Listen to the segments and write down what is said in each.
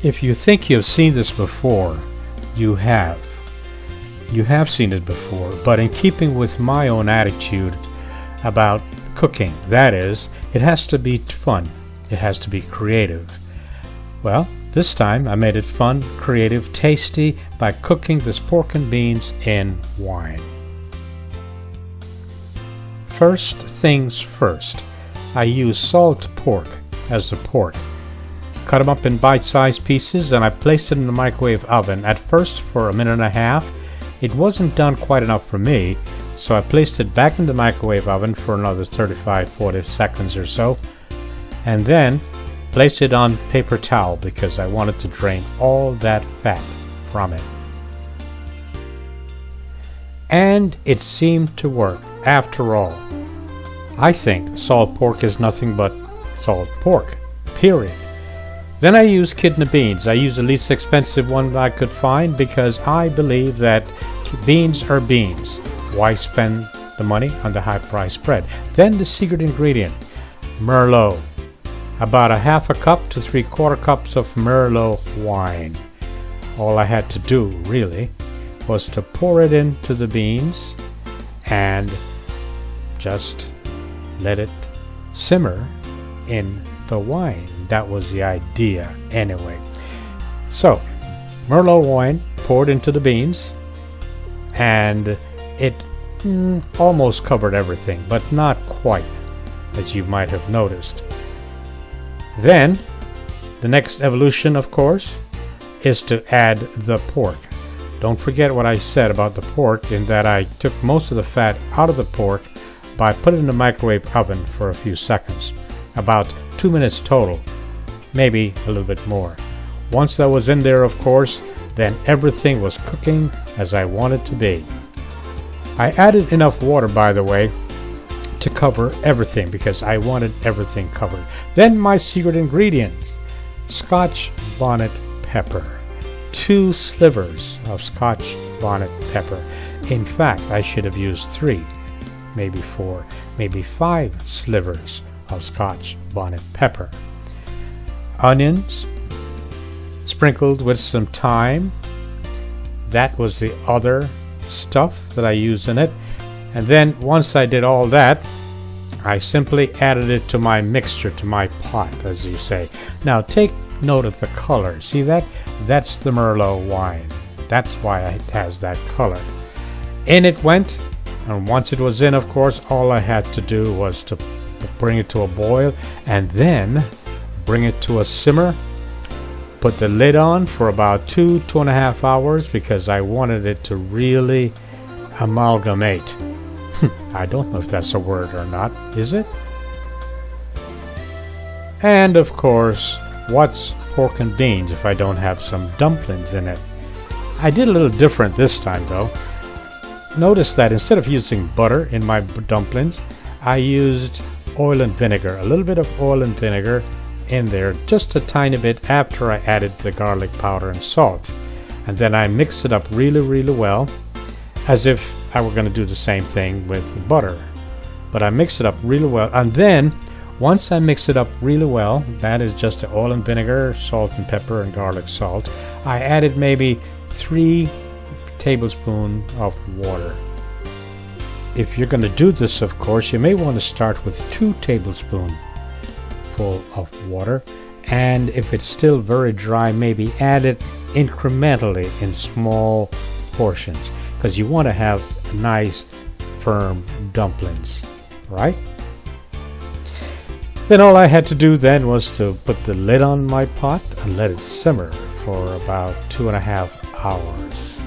If you think you've seen this before, you have. You have seen it before, but in keeping with my own attitude about cooking, that is, it has to be fun. It has to be creative. Well, this time I made it fun, creative, tasty by cooking this pork and beans in wine. First things first, I use salt pork as the pork. Cut them up in bite-sized pieces and I placed it in the microwave oven at first for 1.5 minutes. It wasn't done quite enough for me, so I placed it back in the microwave oven for another 35-40 seconds or so, and then placed it on paper towel because I wanted to drain all that fat from it. And it seemed to work after all. I think salt pork is nothing but salt pork, period. Then I use kidney beans. I use the least expensive one I could find because I believe that beans are beans. Why spend the money on the high-priced bread? Then the secret ingredient, Merlot. About 1/2 cup to 3/4 cups of Merlot wine. All I had to do, really, was to pour it into the beans and just let it simmer in the wine. That was the idea anyway. So, Merlot wine poured into the beans, and it almost covered everything, but not quite, as you might have noticed. Then, the next evolution, of course, is to add the pork. Don't forget what I said about the pork, in that I took most of the fat out of the pork by putting it in the microwave oven for a few seconds. About 2 minutes total, maybe a little bit more. Once that was in there, of course, then everything was cooking as I wanted to be. I added enough water, by the way, to cover everything because I wanted everything covered. Then my secret ingredients, Scotch bonnet pepper. 2 slivers of Scotch bonnet pepper. In fact, I should have used 3, maybe 4, maybe 5 slivers of Scotch bonnet pepper. Onions, sprinkled with some thyme. That was the other stuff that I used in it. And then once I did all that, I simply added it to my mixture, to my pot, as you say. Now take note of the color. See that? That's the Merlot wine. That's why it has that color. In it went, and once it was in, of course, all I had to do was to bring it to a boil and then bring it to a simmer. Put the lid on for about 2.5 hours because I wanted it to really amalgamate. I don't know if that's a word or not, is it? And of course, what's pork and beans if I don't have some dumplings in it? I did a little different this time though. Notice that instead of using butter in my dumplings, I used oil and vinegar, a little bit of oil and vinegar in there, just a tiny bit after I added the garlic powder and salt. And then I mixed it up really, really well, as if I were going to do the same thing with butter. But I mixed it up really well, and then once I mix it up really well, that is just the oil and vinegar, salt and pepper and garlic salt, I added maybe 3 tablespoons of water. If you're going to do this, of course, you may want to start with 2 tablespoons full of water, and if it's still very dry, maybe add it incrementally in small portions, because you want to have nice firm dumplings, right? Then all I had to do then was to put the lid on my pot and let it simmer for about 2.5 hours.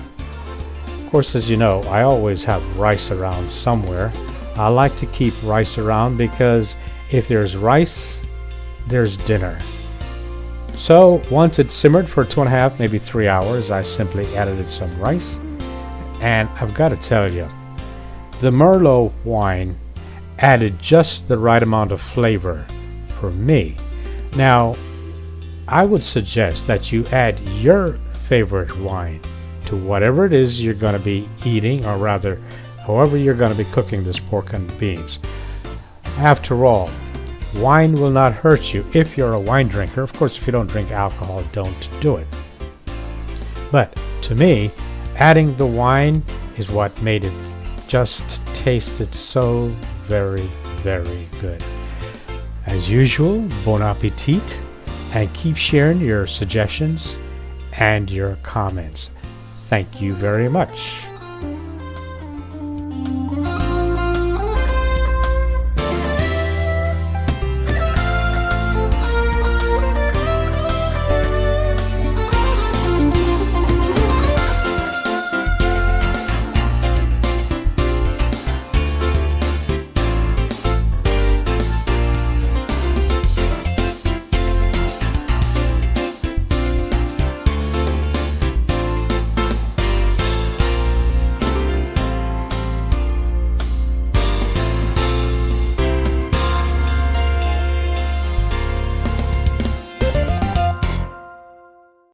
Of course, as you know, I always have rice around somewhere. I like to keep rice around because if there's rice, there's dinner. So once it simmered for 2.5, maybe 3 hours, I simply added some rice. And I've got to tell you, the Merlot wine added just the right amount of flavor for me. Now, I would suggest that you add your favorite wine to whatever it is you're going to be eating, or rather, however you're going to be cooking this pork and beans. After all, wine will not hurt you if you're a wine drinker. Of course, if you don't drink alcohol, don't do it. But to me, adding the wine is what made it just tasted so very, very good. As usual, bon appetit, and keep sharing your suggestions and your comments. Thank you very much.